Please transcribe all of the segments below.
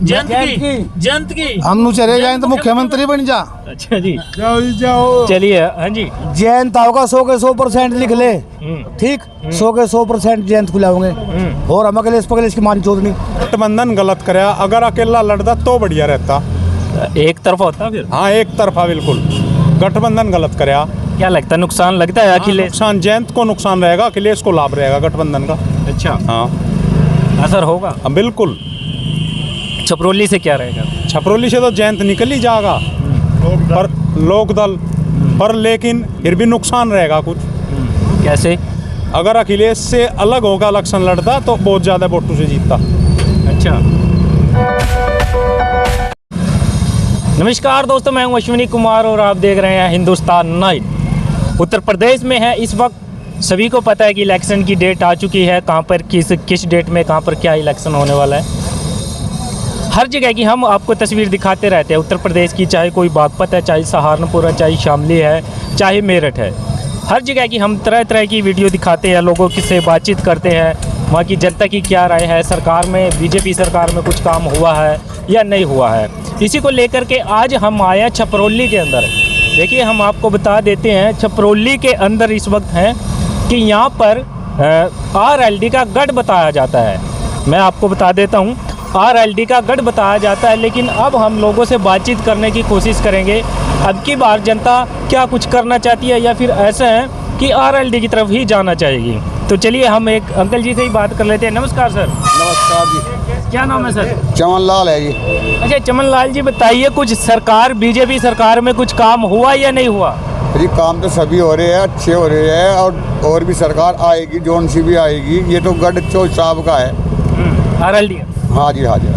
जयंत की हम चले जाए तो मुख्यमंत्री बन जा। अच्छा जी, जाओ। चलिए। हाँ जी, जयंत आओगा 100 के 100% लिख ले, ठीक, 100 के 100% जयंत को लाओगे और हम अकेले इसकी मान चोद नहीं। गठबंधन गलत कराया, अगर अकेला लड़ता तो बढ़िया रहता। एक तरफा होता फिर। हाँ, एक तरफा बिल्कुल गठबंधन गलत कराया। क्या लगता है, नुकसान लगता है अखिलेश? नुकसान जयंत को नुकसान रहेगा, अखिलेश को लाभ रहेगा गठबंधन का। अच्छा, हाँ असर होगा। बिल्कुल। छपरोली से क्या रहेगा? छपरोली से तो जयंत निकल ही जाएगा, पर लोकदल पर, लेकिन फिर भी नुकसान रहेगा कुछ। कैसे? अगर अखिलेश से अलग होगा, इलेक्शन लड़ता तो बहुत ज़्यादा वोटों से जीतता। अच्छा, नमस्कार दोस्तों, मैं हूं अश्विनी कुमार और आप देख रहे हैं हिंदुस्तान नाइट। उत्तर प्रदेश में है इस वक्त। सभी को पता है कि इलेक्शन की डेट आ चुकी है। कहां पर किस डेट में कहां पर क्या इलेक्शन होने वाला है, हर जगह की हम आपको तस्वीर दिखाते रहते हैं उत्तर प्रदेश की। चाहे कोई बागपत है, चाहे सहारनपुर है, चाहे शामली है, चाहे मेरठ है, हर जगह की हम तरह तरह की वीडियो दिखाते हैं, लोगों से बातचीत करते हैं, वहाँ की जनता की क्या राय है, सरकार में, बीजेपी सरकार में कुछ काम हुआ है या नहीं हुआ है। इसी को लेकर के आज हम आए हैं छपरोली के अंदर। देखिए, हम आपको बता देते हैं छपरोली के अंदर इस वक्त हैं कि यहाँ पर RLD का गढ़ बताया जाता है। मैं आपको बता देता हूँ, RLD का गढ़ बताया जाता है, लेकिन अब हम लोगों से बातचीत करने की कोशिश करेंगे। अब की बार जनता क्या कुछ करना चाहती है या फिर ऐसा है कि RLD की तरफ ही जाना चाहेगी। तो चलिए हम एक अंकल जी से ही बात कर लेते हैं। नमस्कार सर। नमस्कार जी। क्या नाम है सर? चमन लाल है जी। अच्छा, चमन लाल जी, बताइए, कुछ सरकार, बीजेपी सरकार में कुछ काम हुआ या नहीं हुआ? जी, काम तो सभी हो रहे हैं, अच्छे हो रहे हैं, और भी सरकार आएगी, जोन सी भी आएगी। ये तो गढ़ चौथ साहब का है। RLD? हाँ जी, हाँ जी,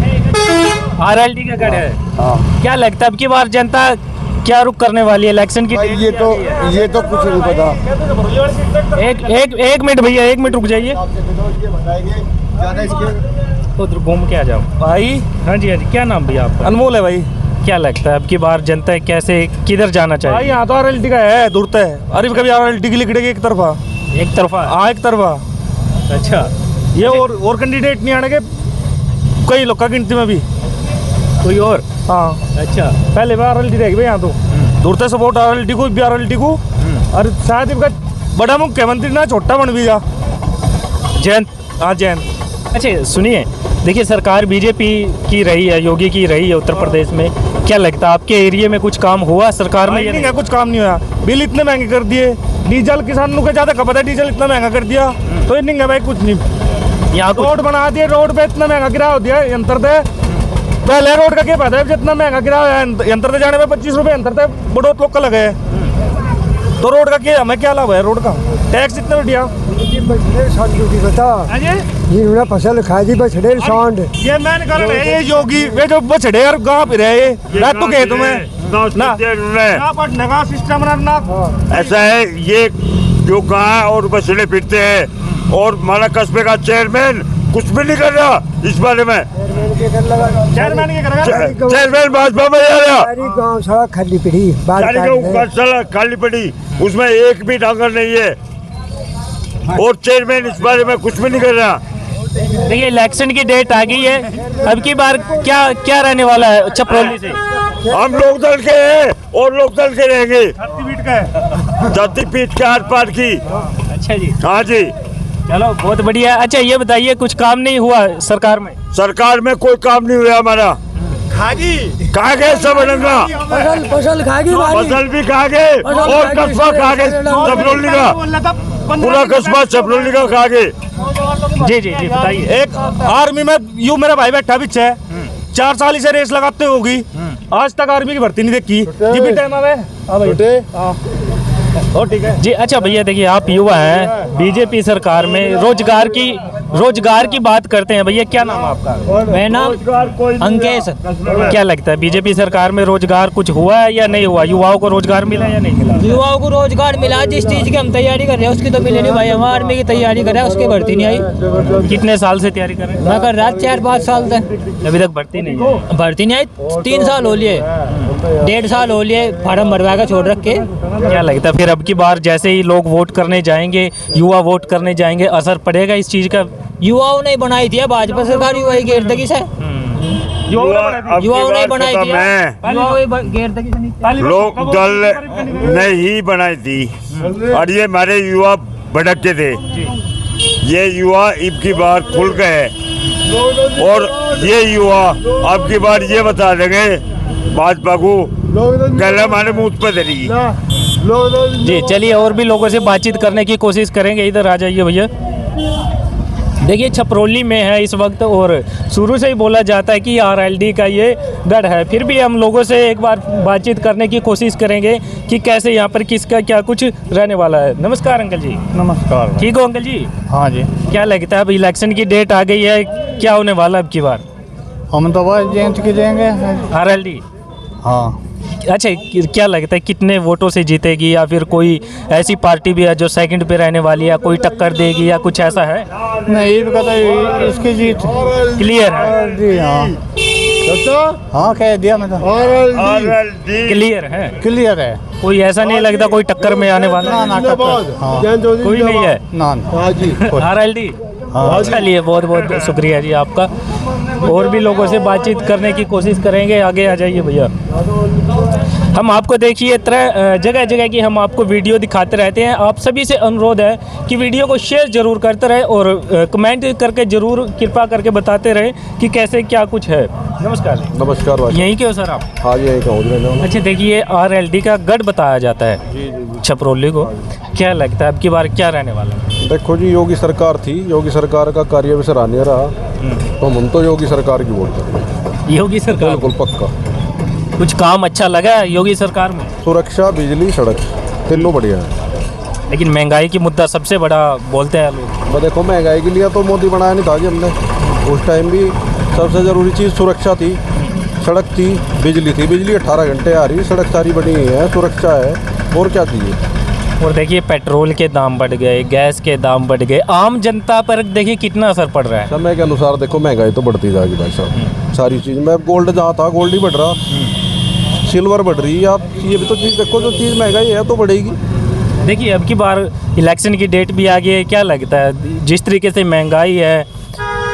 RLD का गढ़ है। हाँ। क्या लगता है अब की बार जनता क्या रुख करने वाली है इलेक्शन की? ये तो कुछ नहीं पता। एक मिनट भैया, एक मिनट रुक जाइए, उधर घूम के आ जाओ भाई। हाँ जी, हाँ जी, क्या नाम भैया आपका? अनमोल है भाई। क्या लगता है अब की बार जनता कैसे, किधर जाना भाई चाहिए? यहाँ तो RLD का है, दूरता है। अरे कभी RLD की लिखड़ेगी एक तरफा। एक तरफा? हाँ, एक तरफा। अच्छा, ये और कैंडिडेट नहीं आने के, कई लोग का गिनती में भी कोई और? हाँ। अच्छा, पहले बार RLD रहेगी भाई यहाँ तो। दूरता सपोर्ट RLD को, भी RLD को। और शायद इनका बड़ा मुख्यमंत्री ना छोटा बन भी जा। जयंत। हाँ, जयंत। अच्छा सुनिए, देखिए, सरकार बीजेपी की रही है, योगी की रही है उत्तर प्रदेश में। क्या लगता है आपके एरिया में कुछ काम हुआ सरकार में? नहीं है, कुछ काम नहीं हुआ। बिल इतने महंगे कर दिए, डीजल किसानों का ज़्यादा खपत है, डीजल इतना महंगा कर दिया तो ये नहीं है भाई, कुछ नहीं। यहाँ रोड बना दिए, रोड पे इतना महंगा किराया दिया यंत्र पे। पहले रोड का क्या फायदा है, जितना महंगा किराया यंत्र पे जाने में 25 रुपये यंत्र पे बड़ोत लोग का लगे, तो रोड का क्या, हमें क्या लाभ है रोड का? टैक्स इतना बढ़िया बता ये फसल खाई थी बछड़े सांड। ये मैंने कहा ये योगी, वे जो बछड़े और गाँव पे रहे रात तो कहे तुम्हें ना पढ़ने का सिस्टम ना ऐसा है। ये जो गाय और बछड़े फिरते हैं और माना कस्बे का चेयरमैन कुछ भी नहीं कर रहा इस बारे में। चेयरमैन क्या करेगा? चेयरमैन भाजपा में आ रहा, गाँव सड़क खाली पड़ी, सड़क खाली पड़ी, उसमें एक भी डांगर नहीं है और चेयरमैन इस बारे में कुछ भी नहीं कर रहा। देखिए, इलेक्शन की डेट आ गई है। अब की बार क्या रहने वाला है छपरोली से? हम लोक दल के हैं और लोक दल के रहेंगे। जाति पीठ के आर पार की। अच्छा जी, हाँ जी, चलो बहुत बढ़िया। अच्छा ये बताइए, कुछ काम नहीं हुआ सरकार में? सरकार में कोई काम नहीं हुआ हमारा। कहा गए सब रंगा, फसल खाएगी, फसल भी खा गए और कस्बा खा गए, छपरोली का पूरा कस्बा छपरोली का खा गए। जी जी जी, बताइए। एक आर्मी में यूं मेरा भाई बैठा पीछे है, 4 साल से रेस लगाते होगी, आज तक आर्मी की भर्ती नहीं देखी। जी भी टाइम आवे ठीक है जी। अच्छा भैया, देखिए, आप युवा हैं, बीजेपी सरकार में रोजगार की बात करते हैं। भैया क्या नाम है आपका? मेरा नाम अंकेश। क्या लगता है बीजेपी सरकार में रोजगार कुछ हुआ है या नहीं हुआ? युवाओं को रोजगार मिला या नहीं मिला? युवाओं को रोजगार मिला, जिस चीज की हम तैयारी कर रहे हैं उसकी तो मिले नहीं भाई। हम आर्मी की तैयारी कर रहे हैं, उसकी भर्ती नहीं आई। कितने साल से तैयारी कर रहे हैं? मैं कर रहा 4-5 साल से, अभी तक भर्ती नहीं है? भर्ती नहीं आई। 3 साल हो लिए, 1.5 साल हो लिए फार्म भरवा कर छोड़ रखे। क्या लगता है फिर अब की बार जैसे ही लोग वोट करने जाएंगे, युवा वोट करने जाएंगे, असर पड़ेगा इस चीज का? युवाओं ने बनाई थी भाजपा सरकार, युवा की गिरदगी से युवाओं ने बनाई थी मैं गेर लोक दल ने ही बनाई थी और ये हमारे युवा भटक के थे। ये युवा अब की बार खुल गए और ये युवा अब की बार ये बता देंगे भाजपा को कल हमारे मुंह पे धरी। जी चलिए और भी लोगों से बातचीत करने की कोशिश करेंगे। इधर आ जाइए भैया। देखिए छपरौली में है इस वक्त और शुरू से ही बोला जाता है कि आरएलडी का ये गढ़ है। फिर भी हम लोगों से एक बार बातचीत करने की कोशिश करेंगे कि कैसे यहाँ पर किसका क्या कुछ रहने वाला है। नमस्कार अंकल जी। नमस्कार। ठीक हो अंकल जी? हाँ जी। क्या लगता है अब इलेक्शन की डेट आ गई है, क्या होने वाला अब की बार? हम तो बस जयंत की देंगे। आरएलडी। हाँ। अच्छा क्या लगता है कितने वोटों से जीतेगी या फिर कोई ऐसी पार्टी भी है जो सेकंड पे रहने वाली है, कोई टक्कर देगी या कुछ ऐसा है? नहीं पता, इसकी जीत क्लियर है? जी हाँ। हाँ कह दिया मैं तो। क्लियर है? क्लियर है। कोई ऐसा नहीं लगता कोई टक्कर में आने वाला? ना टक्कर। हाँ। कोई नहीं है ना। आरएलडी। चलिए बहुत बहुत शुक्रिया जी आपका। और भी लोगों से बातचीत करने की कोशिश करेंगे। आगे आ जाइए भैया। हम आपको देखिए जगह जगह की हम आपको वीडियो दिखाते रहते हैं। आप सभी से अनुरोध है कि वीडियो को शेयर जरूर करते रहे और कमेंट करके जरूर कृपा करके बताते रहे कि कैसे क्या कुछ है। नमस्कार। नमस्कार भाई। यहीं के हो सर आप? हाँ जी, यहीं का हूँ। अच्छा देखिए आरएलडी का गढ़ बताया जाता है छपरौली को। क्या लगता है अब की बार क्या रहने वाला है? देखो जी, योगी सरकार थी, योगी सरकार का कार्य भी सराहनीय रहा, तो हम तो योगी सरकार की वोट करेंगे। योगी सरकार? बिल्कुल पक्का। कुछ काम अच्छा लगा है योगी सरकार में? सुरक्षा, बिजली, सड़क तीनों बढ़िया है। लेकिन महंगाई की मुद्दा सबसे बड़ा बोलते हैं लोग। देखो महंगाई के लिए तो मोदी बनाया नहीं था जी हमने। उस टाइम भी सबसे ज़रूरी चीज़ सुरक्षा थी, सड़क थी, बिजली थी। बिजली 18 घंटे आ रही, सड़क सारी बनी हुई है, सुरक्षा है, और क्या चाहिए। और देखिए पेट्रोल के दाम बढ़ गए, गैस के दाम बढ़ गए, आम जनता पर देखिए कितना असर पड़ रहा है। समय के अनुसार देखो महंगाई तो बढ़ती जाएगी भाई साहब। सारी चीज़ में गोल्ड जहाँ था गोल्ड ही बढ़ रहा, सिल्वर बढ़ रही है। आप ये भी तो चीज़ देखो, जो चीज़ महंगाई है तो बढ़ेगी। देखिए अब की बार इलेक्शन की डेट भी आ गई है। क्या लगता है जिस तरीके से महंगाई है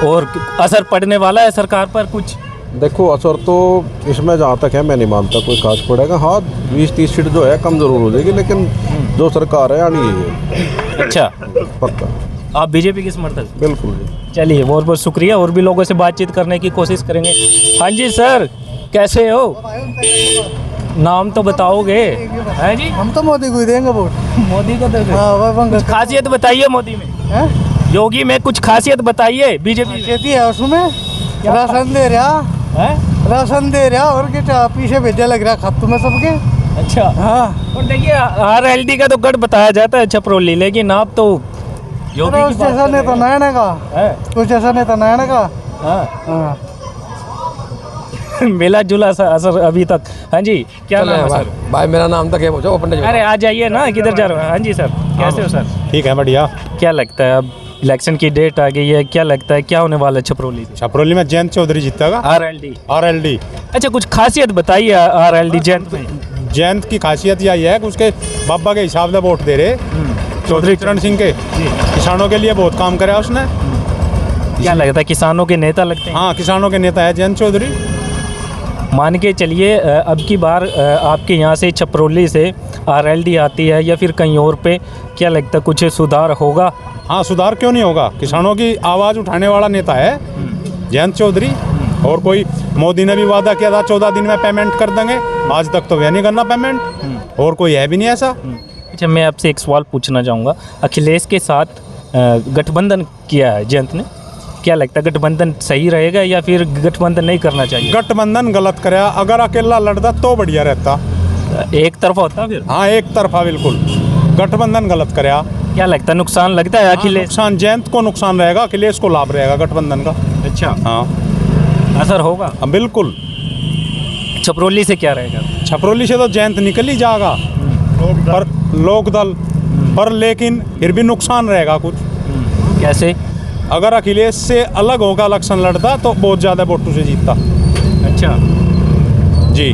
और असर पड़ने वाला है सरकार पर कुछ? देखो असर तो इसमें जहाँ तक है मैं नहीं मानता कोई खास पड़ेगा। हाँ 20-30 सीट जो है कम ज़रूर हो जाएगी, लेकिन जो सरकार है आनी है। अच्छा पक्का। आप बीजेपी के समर्थक? बिल्कुल जी। चलिए बहुत बहुत शुक्रिया। और भी लोगों से बातचीत करने की कोशिश करेंगे। हाँ जी सर, कैसे हो? नाम तो बताओगे? हैं जी? हम तो मोदी को ही देंगे वोट। मोदी को दे हाँ, खासियत बताइए मोदी में, योगी में कुछ खासियत बताइए। बीजेपी खेती है उसमें, राशन दे रहा है, राशन दे रहा और क्या पीछे भेजा लग रहा खातों में सबके। अच्छा हाँ। और देखिए आरएलडी का तो गढ़ बताया जाता है छपरौली, लेकिन आप तो योगी की कुछ ऐसा नहीं तो नैना का है। कुछ ऐसा नहीं तो नैना का। हाँ। मिला जुला सा असर अभी तक। हाँ जी क्या नाम है सर? भाई मेरा नाम तक है पूछो पंडित जी। अरे आ जाइए ना, किधर जा रहे हो? हाँ जी सर, कैसे हो सर? ठीक है, बढ़िया। क्या लगता है अब इलेक्शन की डेट आ गई है, क्या लगता है क्या होने वाला है छपरौली? छपरौली में जयंत चौधरी जीतेगा। आरएलडी। आरएलडी। अच्छा कुछ खासियत बताइए आरएलडी जयंत में। जयंत की खासियत यही है कि उसके बाबा के हिसाब से वोट दे रहे, चौधरी चरण सिंह के। किसानों के लिए बहुत काम करा उसने। क्या लगता है किसानों के नेता लगते हैं? हाँ किसानों के नेता है जयंत चौधरी। मान के चलिए अब की बार आपके यहाँ से छपरौली से आरएलडी आती है या फिर कहीं और पे, क्या लगता है कुछ सुधार होगा? हाँ सुधार क्यों नहीं होगा। किसानों की आवाज़ उठाने वाला नेता है जयंत चौधरी। और कोई मोदी ने भी वादा किया था 14 दिन में पेमेंट कर देंगे, आज तक तो वह नहीं करना पेमेंट। और कोई है भी नहीं ऐसा। अच्छा मैं आपसे एक सवाल पूछना चाहूँगा। अखिलेश के साथ गठबंधन किया है जयंत ने, क्या लगता है गठबंधन सही रहेगा या फिर गठबंधन नहीं करना चाहिए? गठबंधन गलत कराया, अगर अकेला लड़ता तो बढ़िया रहता। एक तरफा होता फिर? हाँ एक तरफा बिल्कुल। गठबंधन गलत कराया। क्या लगता है नुकसान लगता है अखिलेश? नुकसान जयंत को नुकसान रहेगा, अखिलेश को लाभ रहेगा गठबंधन का। अच्छा हाँ असर होगा? बिल्कुल। छपरौली से क्या रहेगा? छपरौली से तो जयंत निकल ही जाएगा, पर लोकदल पर, लेकिन फिर भी नुकसान रहेगा कुछ। कैसे? अगर अखिलेश से अलग होगा इलेक्शन लड़ता तो बहुत ज़्यादा वोटों से जीतता। अच्छा जी।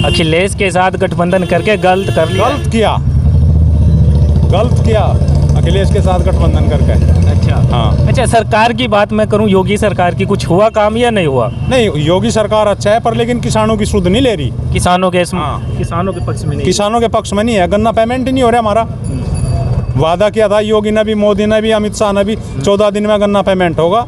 अखिलेश के साथ गठबंधन करके गलत कर लिया। गलत किया अखिलेश के साथ गठबंधन करके। अच्छा हाँ। अच्छा, सरकार की बात मैं करूं, योगी सरकार की कुछ हुआ काम या नहीं हुआ? नहीं, योगी सरकार अच्छा है, पर लेकिन किसानों की सुध नहीं ले रही। किसानों के हाँ। किसानों के पक्ष में नहीं। किसानों के पक्ष में नहीं है, गन्ना पेमेंट ही नहीं हो रहा हमारा। वादा किया था योगी ने भी, मोदी ने भी, अमित शाह ने भी, 14 दिन में गन्ना पेमेंट होगा।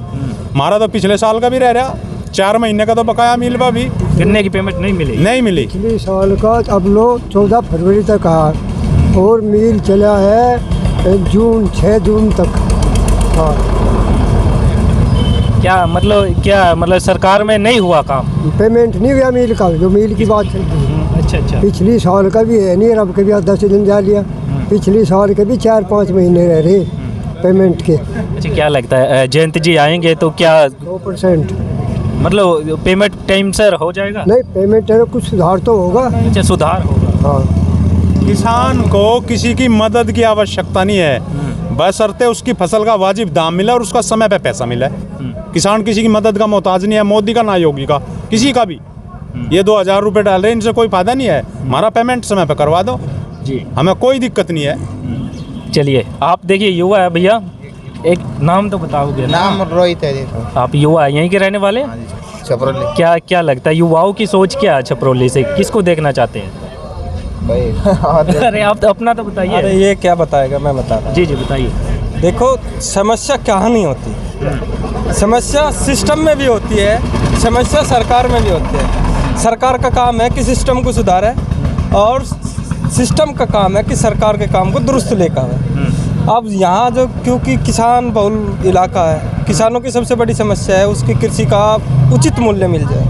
हमारा तो पिछले साल का भी रह रहा, 4 महीने का तो बकाया मिल भी गन्ने की पेमेंट नहीं मिली। नहीं मिली। पिछले साल का अब लो 14 फरवरी तक है और मिल चला है जून 6 जून तक। हाँ, क्या मतलब सरकार में नहीं हुआ काम? पेमेंट नहीं हुआ मिल का, जो मिल की बात चल रही है। अच्छा। पिछली साल का भी है नहीं, अब के भी 10 दिन जा लिया। पिछले साल के भी 4-5 महीने रह रहे पेमेंट के। अच्छा, क्या लगता है जयंत जी आएंगे तो क्या 100% मतलब पेमेंट टाइम सर हो जाएगा? नहीं, पेमेंट है कुछ सुधार तो होगा। अच्छा, सुधार होगा। हाँ, किसान को किसी की मदद की आवश्यकता नहीं है, बशर्ते उसकी फसल का वाजिब दाम मिला और उसका समय पे पैसा मिला। किसान किसी की मदद का मोहताज नहीं है, मोदी का ना योगी का, किसी का भी। ये 2000 रुपये डाल रहे हैं, इनसे कोई फायदा नहीं है। हमारा पेमेंट समय पे करवा दो जी, हमें कोई दिक्कत नहीं है। चलिए, आप देखिए युवा है भैया, एक नाम तो बताओगे? नाम रोहित है जी। आप युवा यहीं के रहने वाले? छपरोली। क्या लगता है युवाओं की सोच क्या है छपरोली से, किसको देखना चाहते हैं? भाई अरे आप तो अपना तो बताइए। अरे ये क्या बताएगा, मैं बता रहा हूँ। जी बताइए। देखो, समस्या क्या नहीं होती, समस्या सिस्टम में भी होती है, समस्या सरकार में भी होती है। सरकार का काम है कि सिस्टम को सुधारे और सिस्टम का काम है कि सरकार के काम को दुरुस्त लेकर आए। अब यहाँ जो क्योंकि किसान बहुल इलाका है, किसानों की सबसे बड़ी समस्या है उसकी कृषि का उचित मूल्य मिल जाए।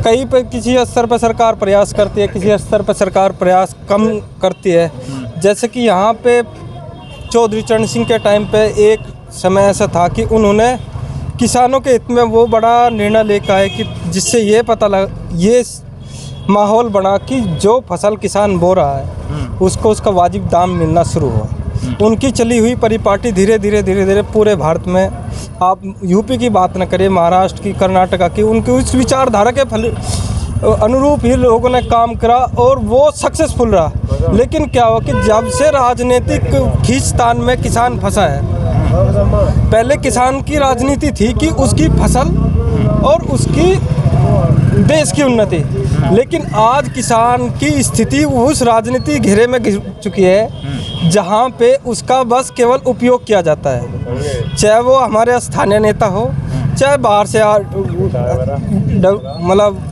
कहीं पे किसी स्तर पर सरकार प्रयास करती है, किसी स्तर पर सरकार प्रयास कम करती है। जैसे कि यहाँ पे चौधरी चरण सिंह के टाइम पे एक समय ऐसा था कि उन्होंने किसानों के हित में वो बड़ा निर्णय लेकर आए कि जिससे ये पता लगा, ये माहौल बना कि जो फसल किसान बो रहा है उसको उसका वाजिब दाम मिलना शुरू हुआ। उनकी चली हुई परिपाटी धीरे धीरे पूरे भारत में, आप यूपी की बात न करें, महाराष्ट्र की, कर्नाटका की, उनकी उस विचारधारा के फल अनुरूप ही लोगों ने काम करा और वो सक्सेसफुल रहा। लेकिन क्या हुआ कि जब से राजनीतिक खींचतान में किसान फंसा है, पहले किसान की राजनीति थी कि उसकी फसल और उसकी देश की उन्नति, लेकिन आज किसान की स्थिति उस राजनीति घेरे में घिर चुकी है जहां पे उसका बस केवल उपयोग किया जाता है, चाहे वो हमारे स्थानीय नेता हो, चाहे बाहर से मतलब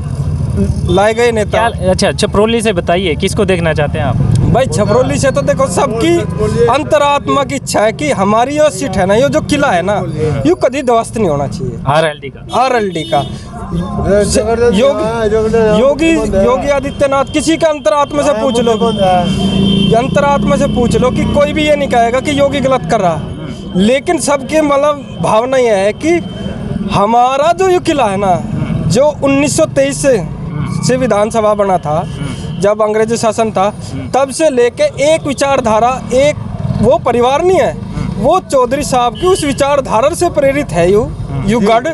लाए गए नेता। अच्छा, छपरोली से बताइए, किसको देखना चाहते हैं आप? भाई छपरोली से तो देखो सबकी अंतरात्मा की इच्छा है कि हमारी जो सीट है ना, ये जो किला है ना, ये कभी ध्वस्त नहीं होना चाहिए। आरएलडी का योगी आदित्यनाथ, किसी के अंतरात्मा से पूछ लो, अंतरात्मा से पूछ लो कि कोई भी ये नहीं कहेगा कि योगी गलत कर रहा, लेकिन सबकी मतलब भावना यह है कि हमारा जो ये किला है ना, जो 1923 से विधानसभा बना था, जब अंग्रेजी शासन था, तब से लेके एक विचारधारा, एक वो परिवार नहीं है, वो चौधरी साहब की उस विचारधारा से प्रेरित है यू गढ़,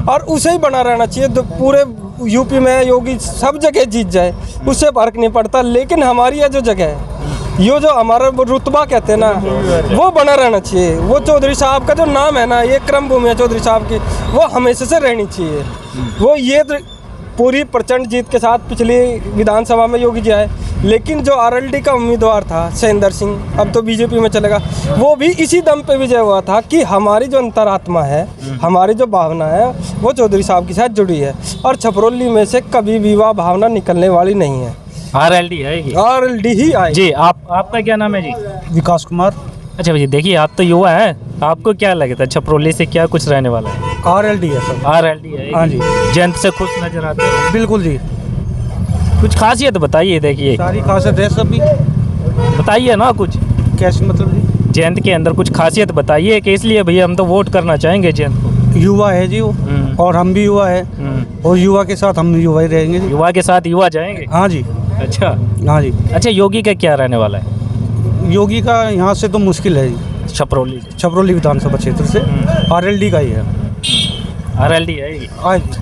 और उसे ही बना रहना चाहिए। तो पूरे यूपी में योगी सब जगह जीत जाए, उससे फर्क नहीं पड़ता, लेकिन हमारी ये जो जगह है, ये जो हमारा रुतबा कहते हैं ना, वो बना रहना चाहिए। वो चौधरी साहब का जो नाम है ना, ये क्रम भूमि है चौधरी साहब की, वो हमेशा से रहनी चाहिए। वो ये पूरी प्रचंड जीत के साथ पिछली विधानसभा में योगी जी आए, लेकिन जो आरएलडी का उम्मीदवार था शैलेंद्र सिंह, अब तो बीजेपी में चलेगा, वो भी इसी दम पे विजय हुआ था कि हमारी जो अंतरात्मा है, हमारी जो भावना है, वो चौधरी साहब के साथ जुड़ी है, और छपरोली में से कभी भी वह भावना निकलने वाली नहीं है। आरएलडी आएगी, आरएलडी ही आएगी। जी, आपका क्या नाम है जी? विकास कुमार। अच्छा भैया, देखिए आप तो युवा हैं, आपको क्या लगता है छपरोली से क्या कुछ रहने वाला है? आरएलडी है सर। आरएलडी है? हाँ जी। जयंत से खुश नजर आते हैं? बिल्कुल जी। कुछ खासियत बताइए। देखिए सारी खासियत है सभी, बताइए ना कुछ। कैसे मतलब जी? जयंत के अंदर कुछ खासियत बताइए कि इसलिए भैया हम तो वोट करना चाहेंगे जयंत को। युवा है जी वो, और हम भी युवा है, और युवा के साथ हम युवा ही रहेंगे जी। युवा के साथ युवा जाएंगे? हाँ जी। अच्छा, हाँ जी। अच्छा, योगी का क्या रहने वाला है? योगी का यहाँ से तो मुश्किल है जी, छपरोली विधानसभा क्षेत्र से आरएलडी का ही है। आरएलडी है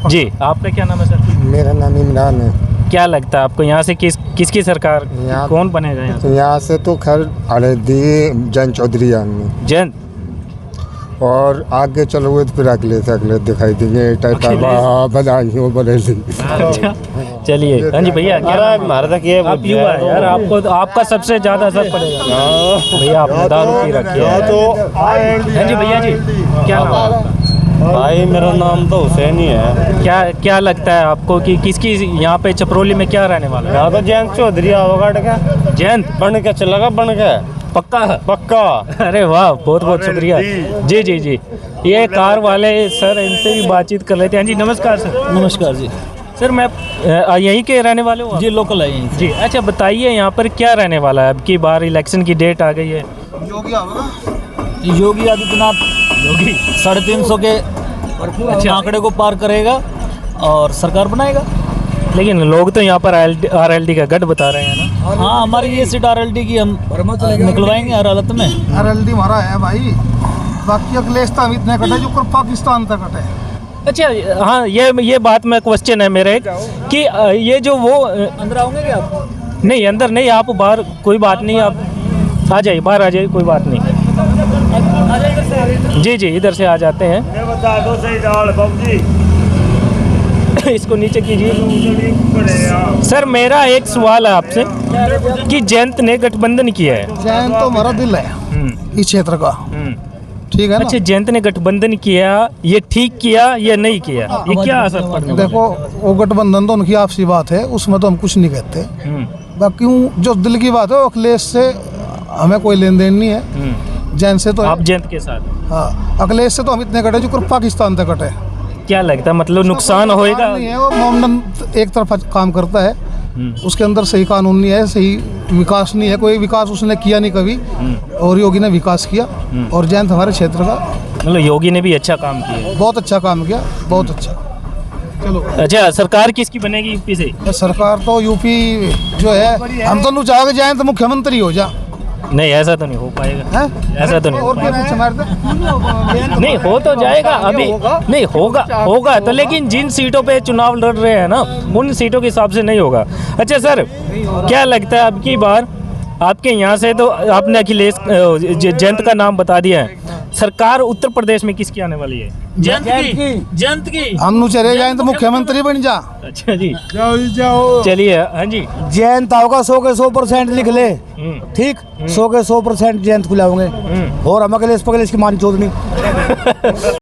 जी। आपका क्या नाम है सर? मेरा नाम इमरान है। क्या लगता है आपको यहाँ से किसकी सरकार, कौन बनेगा यहाँ से? यहाँ से तो खैर आरएलडी जयंत चौधरी है। जयंत और आगे चलोगे तो फिर अगले दिखाई देंगे टाइप का बधाई बरेली। अच्छा, चलिए। हाँ जी भैया, क्या हमारा तक ये आप युवा है यार, आपको आपका सबसे ज्यादा असर पड़ेगा। भैया आपने दारू पी रखी है। हाँ जी भैया जी, क्या नाम है आपका? भाई मेरा नाम तो हुसैन ही है। क्या लगता है आपको कि किसकी यहाँ पे छपरोली में क्या रहने वाला है? यहाँ तो जयंत चौधरी होगा का जयंत बन के चलेगा, बन के पक्का। अरे वाह, बहुत बहुत शुक्रिया। जी जी जी, ये कार वाले सर, इनसे भी बातचीत कर लेते हैं। जी नमस्कार सर। नमस्कार जी। सर मैं यहीं के रहने वाले हो? जी लोकल है यहीं जी। अच्छा बताइए, यहाँ पर क्या रहने वाला है? अब की बार इलेक्शन की डेट आ गई है। योगी आदित्यनाथ योगी 350 के आंकड़े को पार करेगा और सरकार बनाएगा। लेकिन लोग तो यहाँ पर RLD का गढ़ बता रहे हैं ना। हाँ, हमारी ये सीट RLD की हम निकलवाएंगे हर हालत में। RLD हमारा है भाई, बाकी अखिलेश तो हम इतने कटे जो पाकिस्तान तक कटे। अच्छा हाँ, ये बात में क्वेश्चन है मेरे कि ये जो वो अंदर आओगे क्या आप? नहीं अंदर नहीं, आप बाहर, कोई बात नहीं, आप आ जाइए, बाहर आ जाइए, कोई बात नहीं। जी जी, इधर से आ जाते हैं। बता दो सही डाल बाबू जी। इसको नीचे कीजिए। सर मेरा एक सवाल है आपसे कि जयंत ने गठबंधन किया है। जयंत तो हमारा दिल है इस क्षेत्र का, ठीक है ना? अच्छा, जयंत ने गठबंधन किया, ये ठीक किया या नहीं किया, ये क्या असर पड़ने वाला? देखो, वो गठबंधन तो उनकी आपसी बात है, उसमें तो हम कुछ नहीं कहते। बाकी जो दिल की बात है, वो अखिलेश से हमें कोई लेन देन नहीं है। जयंत से तो आप जयंत के साथ? हाँ, अखिलेश से तो हम इतने कटे जो पाकिस्तान तक कटे। क्या लगता है, मतलब नुकसान होएगा? नहीं है, वो मोमडन एक तरफा काम करता है, उसके अंदर सही कानून नहीं है, सही विकास नहीं है, कोई विकास उसने किया नहीं कभी। और योगी ने विकास किया, और जयंत हमारे क्षेत्र का, मतलब योगी ने भी अच्छा काम किया, बहुत अच्छा काम किया, बहुत अच्छा। चलो। अच्छा, सरकार किसकी बनेगी यूपी से? सरकार तो यूपी जो है, हम तो नहीं चाहेंगे जयंत मुख्यमंत्री हो जा। नहीं, ऐसा तो नहीं हो पाएगा। ऐसा तो नहीं हो और क्या पीछे मार दे? नहीं, हो तो जाएगा अभी, नहीं होगा तो, लेकिन जिन सीटों पे चुनाव लड़ रहे हैं ना, उन सीटों के हिसाब से नहीं होगा। अच्छा सर, क्या लगता है अब की बार आपके यहाँ से, तो आपने अखिलेश जयंत का नाम बता दिया है, सरकार उत्तर प्रदेश में किसकी आने वाली है? जयंत की। हम नु चले जयंत मुख्यमंत्री बन जा। अच्छा जी, जाओ। चलिए। हाँ जी, जयंत आओगा 100 के 100% लिख ले, ठीक। 100 के 100% जयंत को लाओगे, और हम अखिलेश की मान चोदनी।